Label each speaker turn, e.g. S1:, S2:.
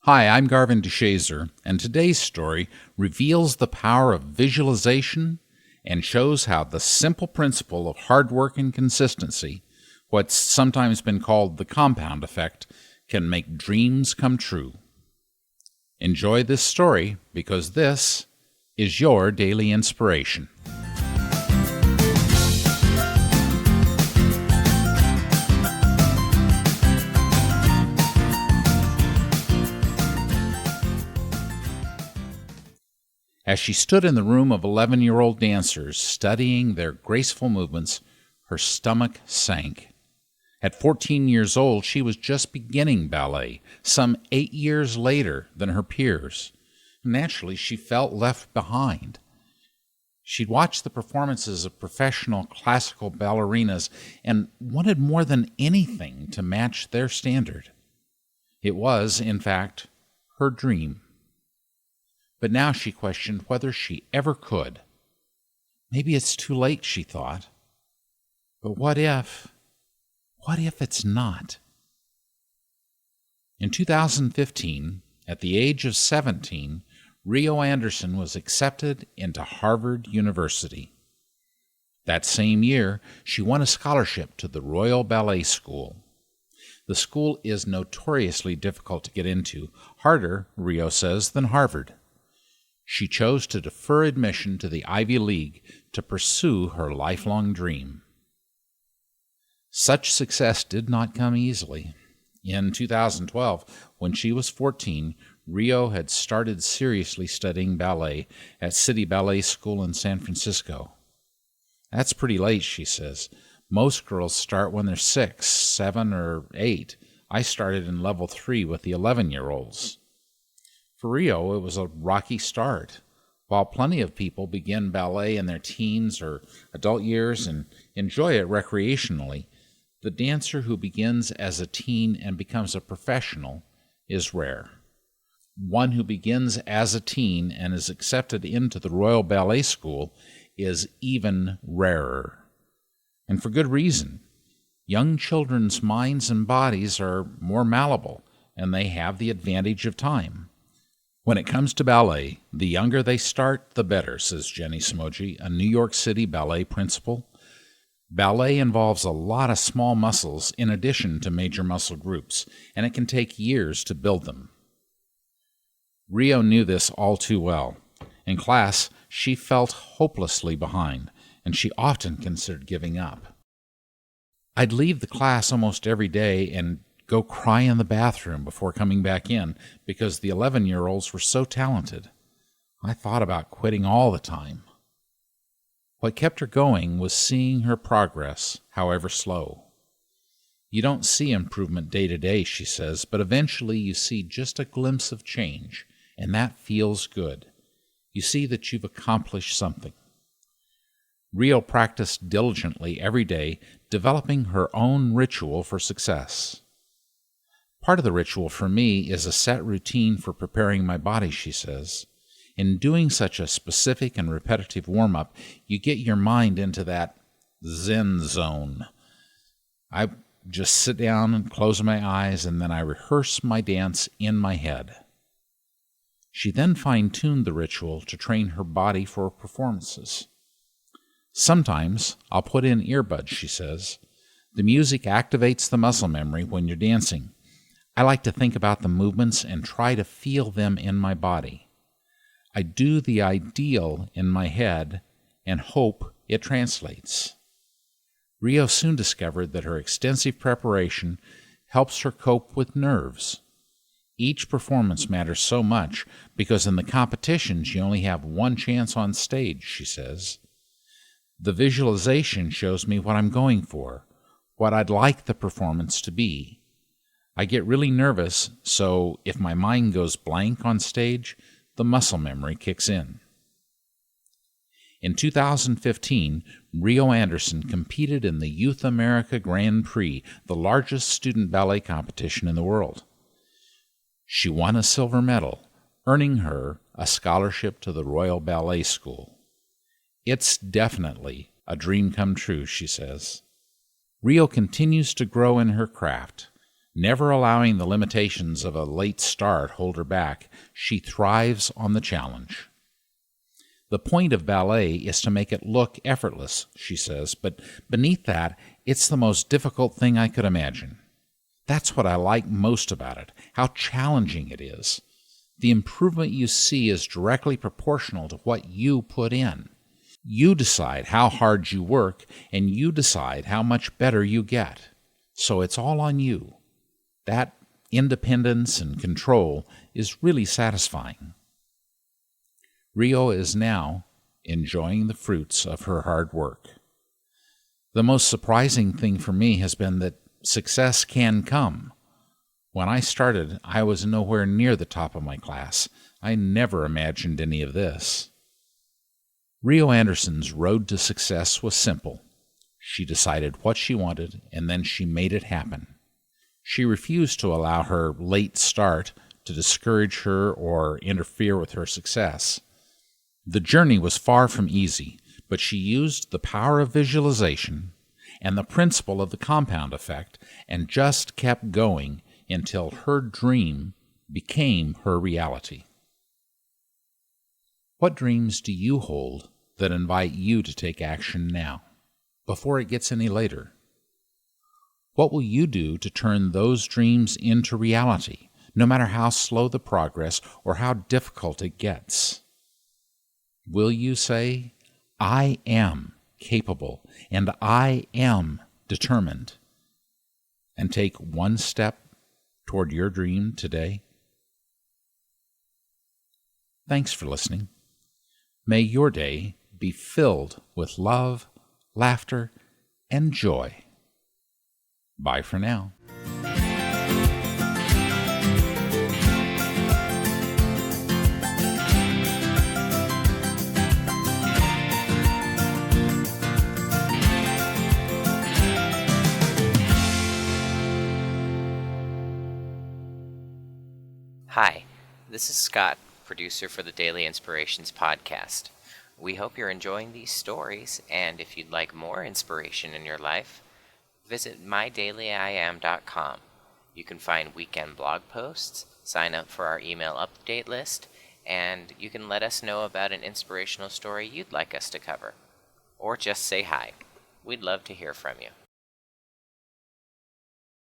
S1: Hi, I'm Garvin DeShazer, and today's story reveals the power of visualization and shows how the simple principle of hard work and consistency, what's sometimes been called the compound effect, can make dreams come true. Enjoy this story because this is your daily inspiration. As she stood in the room of 11-year-old dancers studying their graceful movements, her stomach sank. At 14 years old, she was just beginning ballet, some 8 years later than her peers. Naturally, she felt left behind. She'd watched the performances of professional classical ballerinas and wanted more than anything to match their standard. It was, in fact, her dream. But now she questioned whether she ever could. Maybe it's too late, she thought. But what if it's not? In 2015, at the age of 17, Rio Anderson was accepted into Harvard University. That same year, she won a scholarship to the Royal Ballet School. The school is notoriously difficult to get into, harder, Rio says, than Harvard. She chose to defer admission to the Ivy League to pursue her lifelong dream. Such success did not come easily. In 2012, when she was 14, Rio had started seriously studying ballet at City Ballet School in San Francisco. That's pretty late, she says. Most girls start when they're 6, 7, or 8. I started in level 3 with the 11-year-olds. For Rio, it was a rocky start. While plenty of people begin ballet in their teens or adult years and enjoy it recreationally, the dancer who begins as a teen and becomes a professional is rare. One who begins as a teen and is accepted into the Royal Ballet School is even rarer. And for good reason. Young children's minds and bodies are more malleable, and they have the advantage of time. When it comes to ballet, the younger they start, the better, says Jenny Smoji, a New York City ballet principal. Ballet involves a lot of small muscles in addition to major muscle groups, and it can take years to build them. Rio knew this all too well. In class, she felt hopelessly behind, and she often considered giving up. I'd leave the class almost every day and go cry in the bathroom before coming back in because the 11-year-olds were so talented. I thought about quitting all the time. What kept her going was seeing her progress, however slow. You don't see improvement day to day, she says, but eventually you see just a glimpse of change, and that feels good. You see that you've accomplished something. Rio practiced diligently every day, developing her own ritual for success. Part of the ritual for me is a set routine for preparing my body, she says. In doing such a specific and repetitive warm-up, you get your mind into that Zen zone. I just sit down and close my eyes, and then I rehearse my dance in my head. She then fine-tuned the ritual to train her body for performances. Sometimes I'll put in earbuds, she says. The music activates the muscle memory when you're dancing. I like to think about the movements and try to feel them in my body. I do the ideal in my head and hope it translates. Rio soon discovered that her extensive preparation helps her cope with nerves. Each performance matters so much because in the competitions you only have one chance on stage, she says. The visualization shows me what I'm going for, what I'd like the performance to be. I get really nervous, so if my mind goes blank on stage, the muscle memory kicks in. In 2015, Rio Anderson competed in the Youth America Grand Prix, the largest student ballet competition in the world. She won a silver medal, earning her a scholarship to the Royal Ballet School. It's definitely a dream come true, she says. Rio continues to grow in her craft. Never allowing the limitations of a late start hold her back, she thrives on the challenge. The point of ballet is to make it look effortless, she says, but beneath that, it's the most difficult thing I could imagine. That's what I like most about it, how challenging it is. The improvement you see is directly proportional to what you put in. You decide how hard you work, and you decide how much better you get. So it's all on you. That independence and control is really satisfying. Rio is now enjoying the fruits of her hard work. The most surprising thing for me has been that success can come. When I started, I was nowhere near the top of my class. I never imagined any of this. Rio Anderson's road to success was simple. She decided what she wanted, and then she made it happen. She refused to allow her late start to discourage her or interfere with her success. The journey was far from easy, but she used the power of visualization and the principle of the compound effect and just kept going until her dream became her reality. What dreams do you hold that invite you to take action now, before it gets any later? What will you do to turn those dreams into reality, no matter how slow the progress or how difficult it gets? Will you say, I am capable and I am determined, and take one step toward your dream today? Thanks for listening. May your day be filled with love, laughter, and joy. Bye for now.
S2: Hi, this is Scott, producer for the Daily Inspirations podcast. We hope you're enjoying these stories, and if you'd like more inspiration in your life, visit mydailyim.com. You can find weekend blog posts, sign up for our email update list, and you can let us know about an inspirational story you'd like us to cover. Or just say hi. We'd love to hear from you.